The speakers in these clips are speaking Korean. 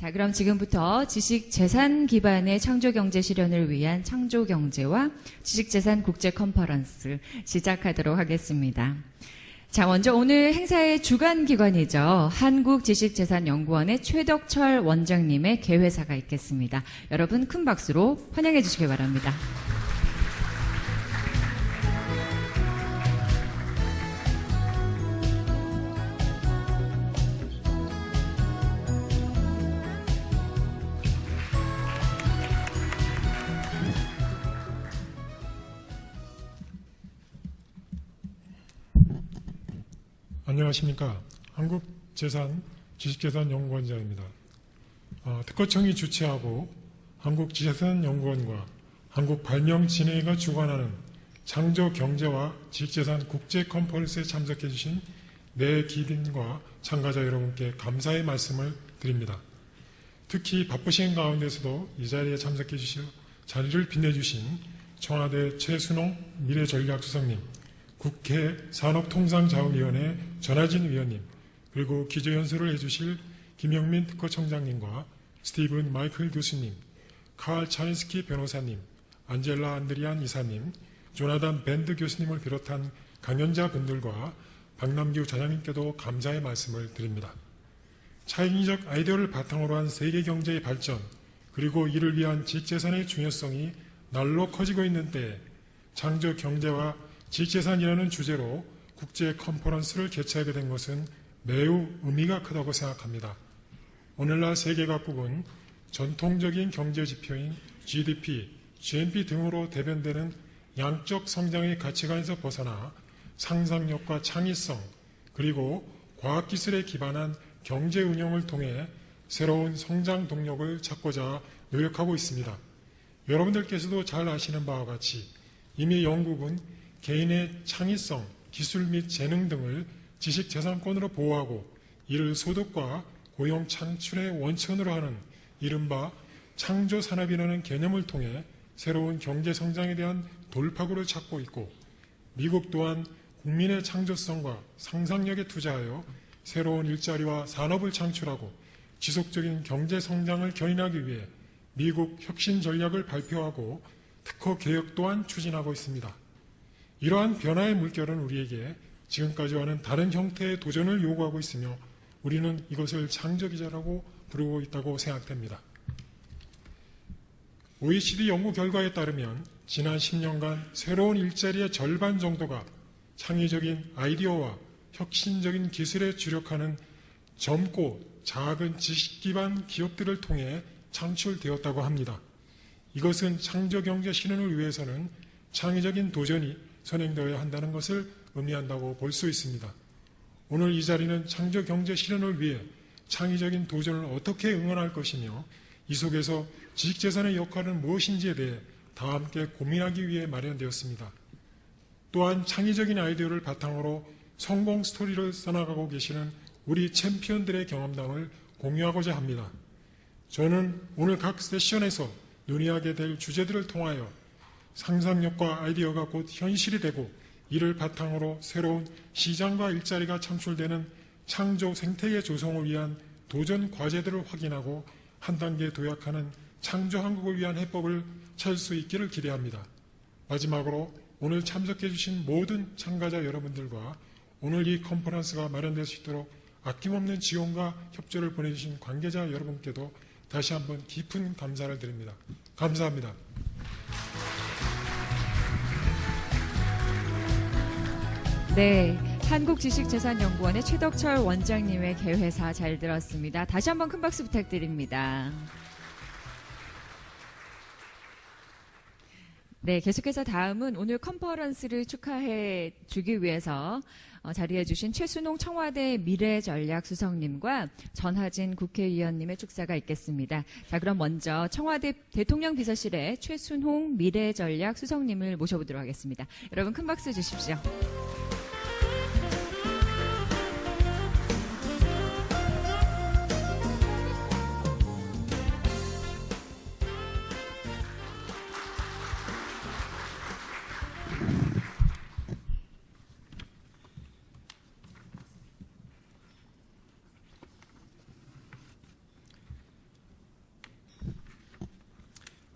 자, 그럼 지금부터 지식재산 기반의 창조경제 실현을 위한 창조경제와 지식재산 국제 컨퍼런스 시작하도록 하겠습니다. 자, 먼저 오늘 행사의 주관기관이죠. 한국지식재산연구원의 최덕철 원장님의 개회사가 있겠습니다. 여러분 큰 박수로 환영해 주시기 바랍니다. 안녕하십니까. 한국지식재산연구원장입니다. 특허청이 주최하고 한국지식재산연구원과 한국발명진흥회가 주관하는 창조경제와 지식재산 국제 컨퍼런스에 참석해 주신 내 기빈과 참가자 여러분께 감사의 말씀을 드립니다. 특히 바쁘신 가운데서도 이 자리에 참석해 주시어 자리를 빛내주신 청와대 최순홍 미래전략수석님, 국회 산업통상자원위원회 전하진 위원님, 그리고 기조연설을 해주실 김영민 특허청장님과 스티븐 마이클 교수님, 칼 차인스키 변호사님, 안젤라 안드리안 이사님, 조나단 밴드 교수님을 비롯한 강연자분들과 박남규 자장님께도 감사의 말씀을 드립니다. 창의적 아이디어를 바탕으로 한 세계 경제의 발전, 그리고 이를 위한 지식재산의 중요성이 날로 커지고 있는 때에 창조 경제와 지식재산이라는 주제로 국제 컨퍼런스를 개최하게 된 것은 매우 의미가 크다고 생각합니다. 오늘날 세계 각국은 전통적인 경제 지표인 GDP, GNP 등으로 대변되는 양적 성장의 가치관에서 벗어나 상상력과 창의성, 그리고 과학기술에 기반한 경제 운영을 통해 새로운 성장 동력을 찾고자 노력하고 있습니다. 여러분들께서도 잘 아시는 바와 같이 이미 영국은 개인의 창의성, 기술 및 재능 등을 지식재산권으로 보호하고 이를 소득과 고용 창출의 원천으로 하는 이른바 창조산업이라는 개념을 통해 새로운 경제 성장에 대한 돌파구를 찾고 있고, 미국 또한 국민의 창조성과 상상력에 투자하여 새로운 일자리와 산업을 창출하고 지속적인 경제 성장을 견인하기 위해 미국 혁신 전략을 발표하고 특허 개혁 또한 추진하고 있습니다. 이러한 변화의 물결은 우리에게 지금까지와는 다른 형태의 도전을 요구하고 있으며 우리는 이것을 창조기자라고 부르고 있다고 생각됩니다. OECD 연구 결과에 따르면 지난 10년간 새로운 일자리의 절반 정도가 창의적인 아이디어와 혁신적인 기술에 주력하는 젊고 작은 지식 기반 기업들을 통해 창출되었다고 합니다. 이것은 창조경제 실현을 위해서는 창의적인 도전이 선행되어야 한다는 것을 의미한다고 볼 수 있습니다. 오늘 이 자리는 창조경제 실현을 위해 창의적인 도전을 어떻게 응원할 것이며 이 속에서 지식재산의 역할은 무엇인지에 대해 다 함께 고민하기 위해 마련되었습니다. 또한 창의적인 아이디어를 바탕으로 성공 스토리를 써나가고 계시는 우리 챔피언들의 경험담을 공유하고자 합니다. 저는 오늘 각 세션에서 논의하게 될 주제들을 통하여 상상력과 아이디어가 곧 현실이 되고 이를 바탕으로 새로운 시장과 일자리가 창출되는 창조 생태계 조성을 위한 도전 과제들을 확인하고 한 단계 도약하는 창조 한국을 위한 해법을 찾을 수 있기를 기대합니다. 마지막으로 오늘 참석해 주신 모든 참가자 여러분들과 오늘 이 컨퍼런스가 마련될 수 있도록 아낌없는 지원과 협조를 보내주신 관계자 여러분께도 다시 한번 깊은 감사를 드립니다. 감사합니다. 네, 한국지식재산연구원의 최덕철 원장님의 개회사 잘 들었습니다. 다시 한번 큰 박수 부탁드립니다. 네, 계속해서 다음은 오늘 컨퍼런스를 축하해 주기 위해서 자리해 주신 최순홍 청와대 미래전략수석님과 전하진 국회의원님의 축사가 있겠습니다. 자, 그럼 먼저 청와대 대통령 비서실의 최순홍 미래전략수석님을 모셔보도록 하겠습니다. 여러분 큰 박수 주십시오.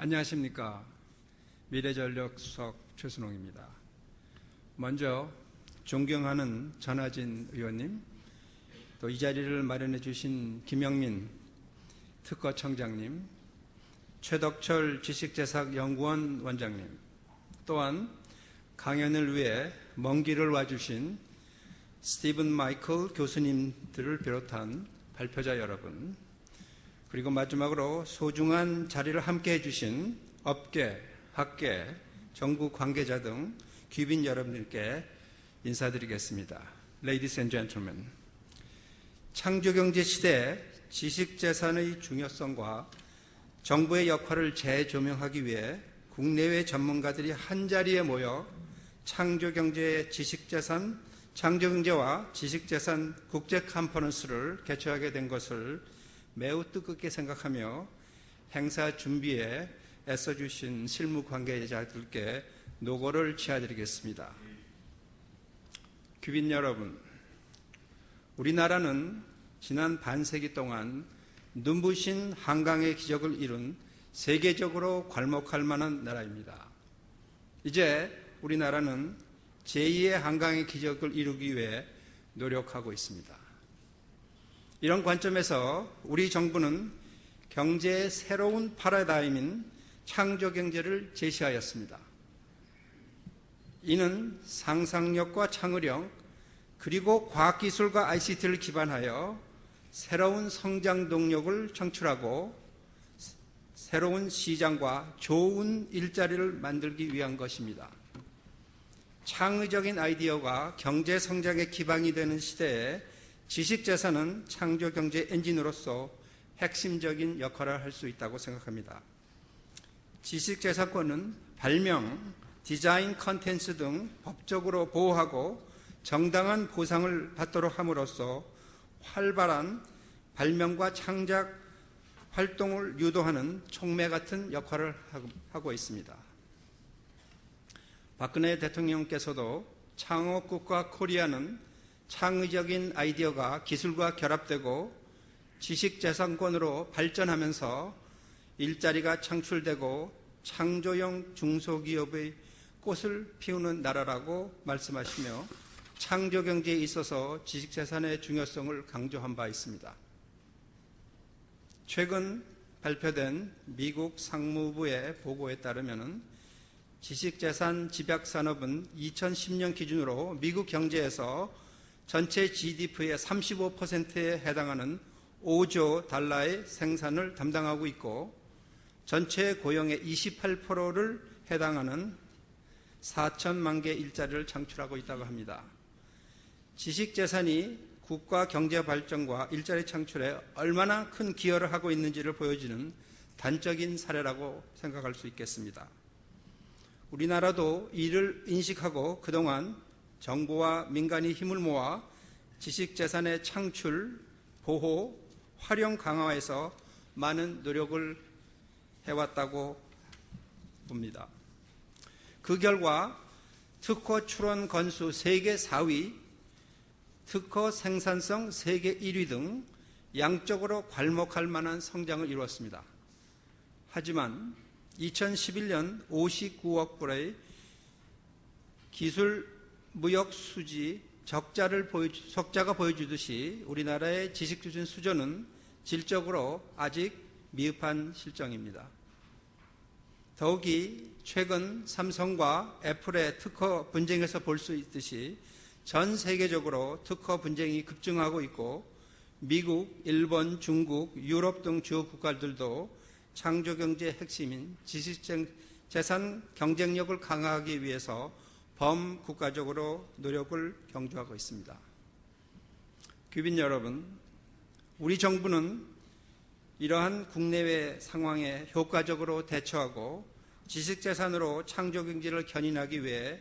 안녕하십니까. 미래전력 수석 최순홍입니다. 먼저 존경하는 전하진 의원님, 또 이 자리를 마련해 주신 김영민 특허청장님, 최덕철 지식재산연구원 원장님, 또한 강연을 위해 먼 길을 와주신 스티븐 마이클 교수님들을 비롯한 발표자 여러분, 그리고 마지막으로 소중한 자리를 함께 해주신 업계, 학계, 정부 관계자 등 귀빈 여러분들께 인사드리겠습니다. Ladies and gentlemen, 창조경제 시대에 지식재산의 중요성과 정부의 역할을 재조명하기 위해 국내외 전문가들이 한자리에 모여 창조경제의 지식재산, 창조경제와 지식재산 국제 컨퍼런스를 개최하게 된 것을 매우 뜻깊게 생각하며 행사 준비에 애써주신 실무 관계자들께 노고를 치아드리겠습니다. 귀빈 여러분, 우리나라는 지난 반세기 동안 눈부신 한강의 기적을 이룬 세계적으로 괄목할 만한 나라입니다. 이제 우리나라는 제2의 한강의 기적을 이루기 위해 노력하고 있습니다. 이런 관점에서 우리 정부는 경제의 새로운 패러다임인 창조경제를 제시하였습니다. 이는 상상력과 창의력, 그리고 과학기술과 ICT를 기반하여 새로운 성장 동력을 창출하고 새로운 시장과 좋은 일자리를 만들기 위한 것입니다. 창의적인 아이디어가 경제 성장의 기반이 되는 시대에 지식재산은 창조경제 엔진으로서 핵심적인 역할을 할 수 있다고 생각합니다. 지식재산권은 발명, 디자인 컨텐츠 등 법적으로 보호하고 정당한 보상을 받도록 함으로써 활발한 발명과 창작 활동을 유도하는 촉매 같은 역할을 하고 있습니다. 박근혜 대통령께서도 창업국가 코리아는 창의적인 아이디어가 기술과 결합되고 지식재산권으로 발전하면서 일자리가 창출되고 창조형 중소기업의 꽃을 피우는 나라라고 말씀하시며 창조경제에 있어서 지식재산의 중요성을 강조한 바 있습니다. 최근 발표된 미국 상무부의 보고에 따르면 지식재산 집약산업은 2010년 기준으로 미국 경제에서 전체 GDP의 35%에 해당하는 5조 달러의 생산을 담당하고 있고 전체 고용의 28%를 해당하는 4천만 개 일자리를 창출하고 있다고 합니다. 지식재산이 국가 경제 발전과 일자리 창출에 얼마나 큰 기여를 하고 있는지를 보여주는 단적인 사례라고 생각할 수 있겠습니다. 우리나라도 이를 인식하고 그동안 정부와 민간이 힘을 모아 지식재산의 창출, 보호, 활용 강화에서 많은 노력을 해왔다고 봅니다. 그 결과 특허 출원 건수 세계 4위, 특허 생산성 세계 1위 등 양적으로 괄목할 만한 성장을 이루었습니다. 하지만 2011년 59억 불의 기술 무역 수지 적자가 보여주듯이 우리나라의 지식주신 수준은 질적으로 아직 미흡한 실정입니다. 더욱이 최근 삼성과 애플의 특허 분쟁에서 볼 수 있듯이 전 세계적으로 특허 분쟁이 급증하고 있고 미국, 일본, 중국, 유럽 등 주요 국가들도 창조경제의 핵심인 지식재산 경쟁력을 강화하기 위해서 범국가적으로 노력을 경주하고 있습니다. 귀빈 여러분, 우리 정부는 이러한 국내외 상황에 효과적으로 대처하고 지식재산으로 창조경제를 견인하기 위해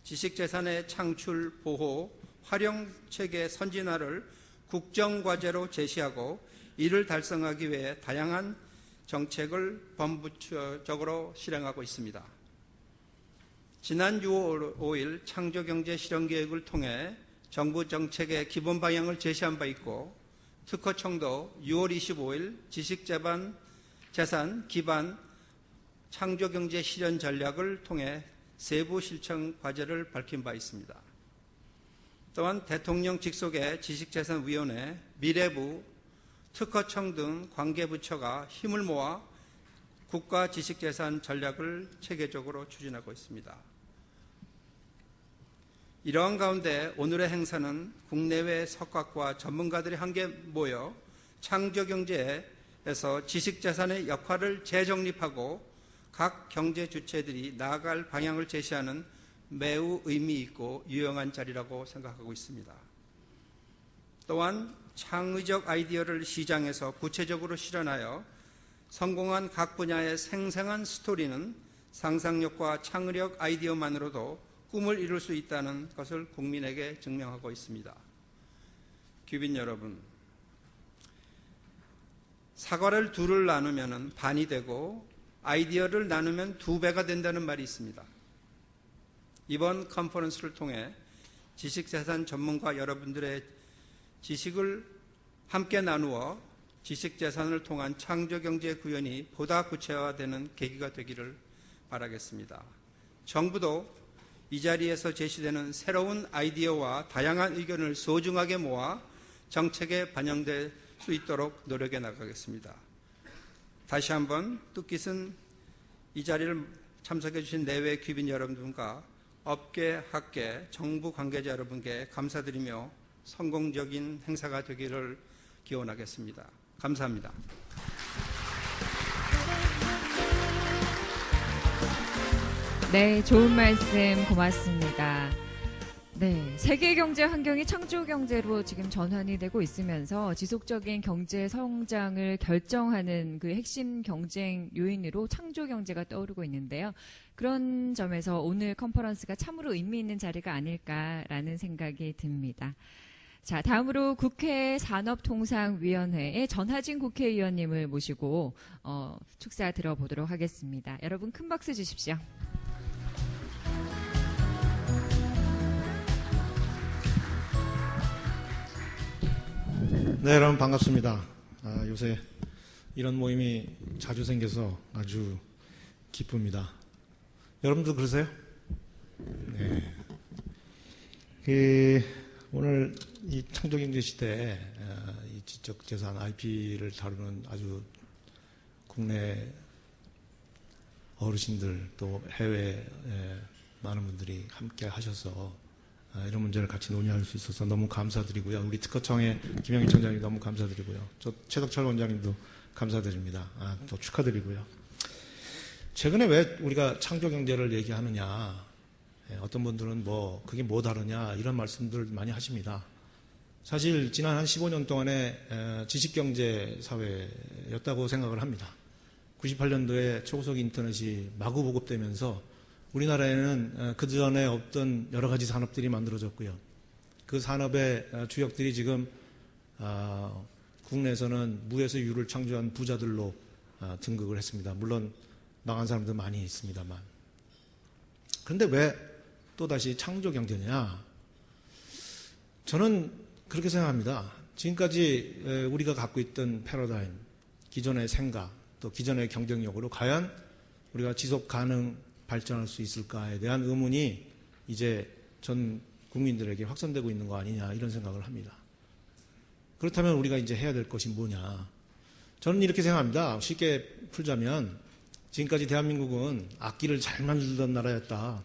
지식재산의 창출, 보호, 활용 체계 선진화를 국정과제로 제시하고 이를 달성하기 위해 다양한 정책을 범부처적으로 실행하고 있습니다. 지난 6월 5일 창조경제 실현계획을 통해 정부 정책의 기본 방향을 제시한 바 있고 특허청도 6월 25일 지식재산 기반 창조경제 실현 전략을 통해 세부 실천 과제를 밝힌 바 있습니다. 또한 대통령 직속의 지식재산위원회, 미래부, 특허청 등 관계부처가 힘을 모아 국가 지식재산 전략을 체계적으로 추진하고 있습니다. 이러한 가운데 오늘의 행사는 국내외 석학과 전문가들이 함께 모여 창조경제에서 지식재산의 역할을 재정립하고 각 경제 주체들이 나아갈 방향을 제시하는 매우 의미 있고 유용한 자리라고 생각하고 있습니다. 또한 창의적 아이디어를 시장에서 구체적으로 실현하여 성공한 각 분야의 생생한 스토리는 상상력과 창의력 아이디어만으로도 꿈을 이룰 수 있다는 것을 국민에게 증명하고 있습니다. 귀빈 여러분, 사과를 둘을 나누면 반이 되고 아이디어를 나누면 2배가 된다는 말이 있습니다. 이번 컨퍼런스를 통해 지식재산 전문가 여러분들의 지식을 함께 나누어 지식재산을 통한 창조경제 구현이 보다 구체화되는 계기가 되기를 바라겠습니다. 정부도 이 자리에서 제시되는 새로운 아이디어와 다양한 의견을 소중하게 모아 정책에 반영될 수 있도록 노력해 나가겠습니다. 다시 한번 뜻깊은 이 자리를 참석해 주신 내외 귀빈 여러분과 업계, 학계, 정부 관계자 여러분께 감사드리며 성공적인 행사가 되기를 기원하겠습니다. 감사합니다. 네, 좋은 말씀 고맙습니다. 네, 세계 경제 환경이 창조 경제로 지금 전환이 되고 있으면서 지속적인 경제 성장을 결정하는 그 핵심 경쟁 요인으로 창조 경제가 떠오르고 있는데요. 그런 점에서 오늘 컨퍼런스가 참으로 의미 있는 자리가 아닐까라는 생각이 듭니다. 자, 다음으로 국회 산업통상위원회의 전하진 국회의원님을 모시고 축사 들어보도록 하겠습니다. 여러분 큰 박수 주십시오. 네, 여러분 반갑습니다. 요새 이런 모임이 자주 생겨서 아주 기쁩니다. 여러분도 그러세요? 네. 오늘 이 창조경제 시대에 이 지적재산 IP를 다루는 아주 국내 어르신들 또 해외 많은 분들이 함께 하셔서 이런 문제를 같이 논의할 수 있어서 너무 감사드리고요. 우리 특허청의 김영희 청장님 너무 감사드리고요. 저 최덕철 원장님도 감사드립니다. 또 축하드리고요. 최근에 왜 우리가 창조경제를 얘기하느냐, 어떤 분들은 뭐 그게 뭐 다르냐 이런 말씀들 많이 하십니다. 사실 지난 한 15년 동안에 지식경제 사회였다고 생각을 합니다. 98년도에 초고속 인터넷이 마구 보급되면서 우리나라에는 그 전에 없던 여러 가지 산업들이 만들어졌고요. 그 산업의 주역들이 지금 국내에서는 무에서 유를 창조한 부자들로 등극을 했습니다. 물론 망한 사람도 많이 있습니다만. 그런데 왜 또다시 창조경제냐? 저는 그렇게 생각합니다. 지금까지 우리가 갖고 있던 패러다임, 기존의 생각, 또 기존의 경쟁력으로 과연 우리가 지속 가능 발전할 수 있을까에 대한 의문이 이제 전 국민들에게 확산되고 있는 거 아니냐 이런 생각을 합니다. 그렇다면 우리가 이제 해야 될 것이 뭐냐? 저는 이렇게 생각합니다. 쉽게 풀자면 지금까지 대한민국은 악기를 잘 만들던 나라였다.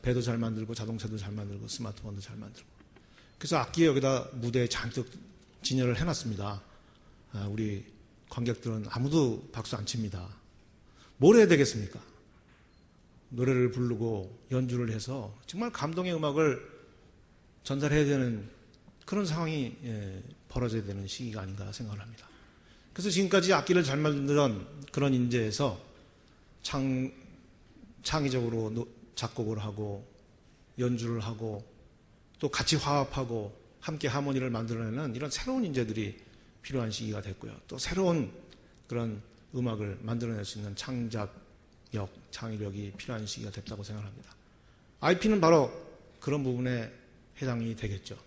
배도 잘 만들고 자동차도 잘 만들고 스마트폰도 잘 만들고. 그래서 악기에 여기다 무대에 잔뜩 진열을 해놨습니다. 우리 관객들은 아무도 박수 안 칩니다. 뭘 해야 되겠습니까? 노래를 부르고 연주를 해서 정말 감동의 음악을 전달해야 되는 그런 상황이 벌어져야 되는 시기가 아닌가 생각을 합니다. 그래서 지금까지 악기를 잘 만들던 그런 인재에서 창의적으로 작곡을 하고 연주를 하고 또 같이 화합하고 함께 하모니를 만들어내는 이런 새로운 인재들이 필요한 시기가 됐고요. 또 새로운 그런 음악을 만들어낼 수 있는 창작력, 창의력이 필요한 시기가 됐다고 생각합니다. IP는 바로 그런 부분에 해당이 되겠죠.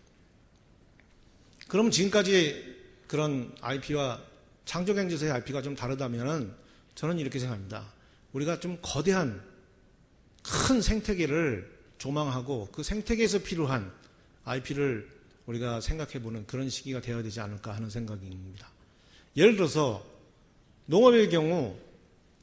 그럼 지금까지 그런 IP와 창조경제에서의 IP가 좀 다르다면 저는 이렇게 생각합니다. 우리가 좀 거대한 큰 생태계를 조망하고 그 생태계에서 필요한 IP를 우리가 생각해보는 그런 시기가 되어야 되지 않을까 하는 생각입니다. 예를 들어서 농업의 경우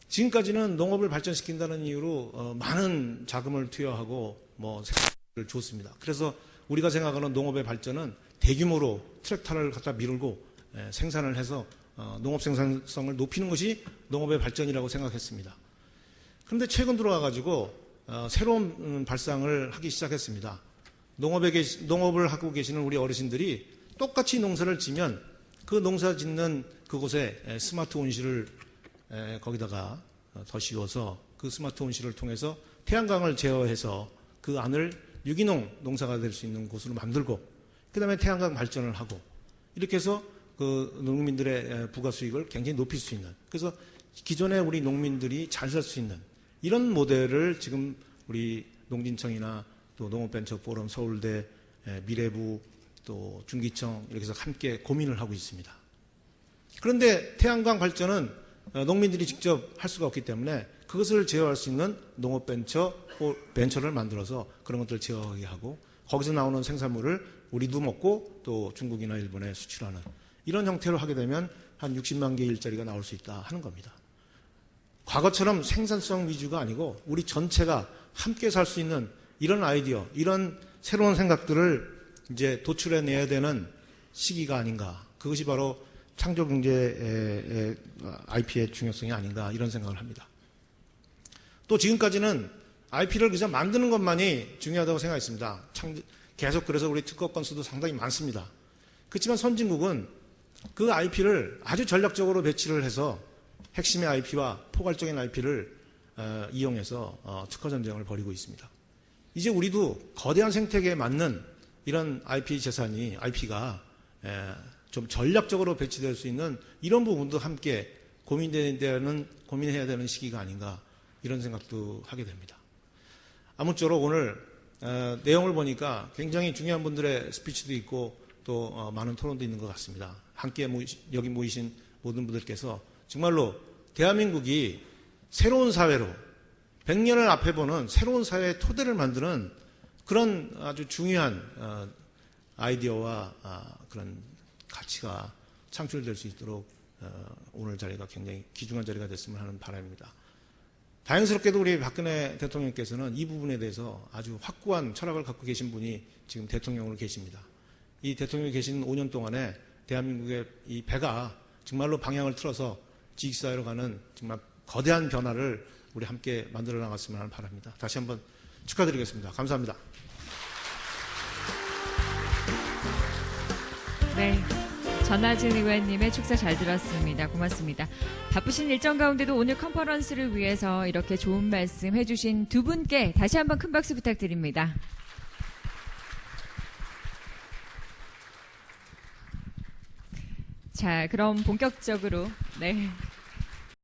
지금까지는 농업을 발전시킨다는 이유로 많은 자금을 투여하고 생산을 줬습니다. 그래서 우리가 생각하는 농업의 발전은 대규모로 트랙터를 갖다 밀고 생산을 해서 농업 생산성을 높이는 것이 농업의 발전이라고 생각했습니다. 그런데 최근 들어와가지고 새로운 발상을 하기 시작했습니다. 농업을 하고 계시는 우리 어르신들이 똑같이 농사를 지면 그 농사 짓는 그곳에 스마트 온실을 거기다가 더 씌워서 그 스마트 온실을 통해서 태양광을 제어해서 그 안을 유기농 농사가 될 수 있는 곳으로 만들고 그 다음에 태양광 발전을 하고 이렇게 해서 그 농민들의 부가 수익을 굉장히 높일 수 있는, 그래서 기존에 우리 농민들이 잘 살 수 있는 이런 모델을 지금 우리 농진청이나 또 농업벤처포럼, 서울대, 미래부, 또 중기청 이렇게 해서 함께 고민을 하고 있습니다. 그런데 태양광 발전은 농민들이 직접 할 수가 없기 때문에 그것을 제어할 수 있는 농업벤처를 만들어서 그런 것들을 제어하게 하고 거기서 나오는 생산물을 우리도 먹고 또 중국이나 일본에 수출하는 이런 형태로 하게 되면 한 60만 개의 일자리가 나올 수 있다 하는 겁니다. 과거처럼 생산성 위주가 아니고 우리 전체가 함께 살 수 있는 이런 아이디어, 이런 새로운 생각들을 이제 도출해내야 되는 시기가 아닌가. 그것이 바로 창조경제의 IP의 중요성이 아닌가 이런 생각을 합니다. 또 지금까지는 IP를 그냥 만드는 것만이 중요하다고 생각했습니다. 계속 그래서 우리 특허 건수도 상당히 많습니다. 그렇지만 선진국은 그 IP를 아주 전략적으로 배치를 해서 핵심의 IP와 포괄적인 IP를 이용해서 특허 전쟁을 벌이고 있습니다. 이제 우리도 거대한 생태계에 맞는 이런 IP 재산이, IP가 좀 전략적으로 배치될 수 있는 이런 부분도 함께 고민해야 되는 시기가 아닌가 이런 생각도 하게 됩니다. 아무쪼록 오늘 내용을 보니까 굉장히 중요한 분들의 스피치도 있고 또 많은 토론도 있는 것 같습니다. 함께 여기 모이신 모든 분들께서 정말로 대한민국이 새로운 사회로 100년을 앞에 보는 새로운 사회의 토대를 만드는 그런 아주 중요한 아이디어와 그런 가치가 창출될 수 있도록 오늘 자리가 굉장히 귀중한 자리가 됐으면 하는 바람입니다. 다행스럽게도 우리 박근혜 대통령께서는 이 부분에 대해서 아주 확고한 철학을 갖고 계신 분이 지금 대통령으로 계십니다. 이 대통령이 계신 5년 동안에 대한민국의 이 배가 정말로 방향을 틀어서 지식사회로 가는 정말 거대한 변화를 우리 함께 만들어 나갔으면 하는 바람입니다. 다시 한번 축하드리겠습니다. 감사합니다. 네. 전하진 의원님의 축사 잘 들었습니다. 고맙습니다. 바쁘신 일정 가운데도 오늘 컨퍼런스를 위해서 이렇게 좋은 말씀 해주신 두 분께 다시 한번 큰 박수 부탁드립니다. 자, 그럼 본격적으로, 네.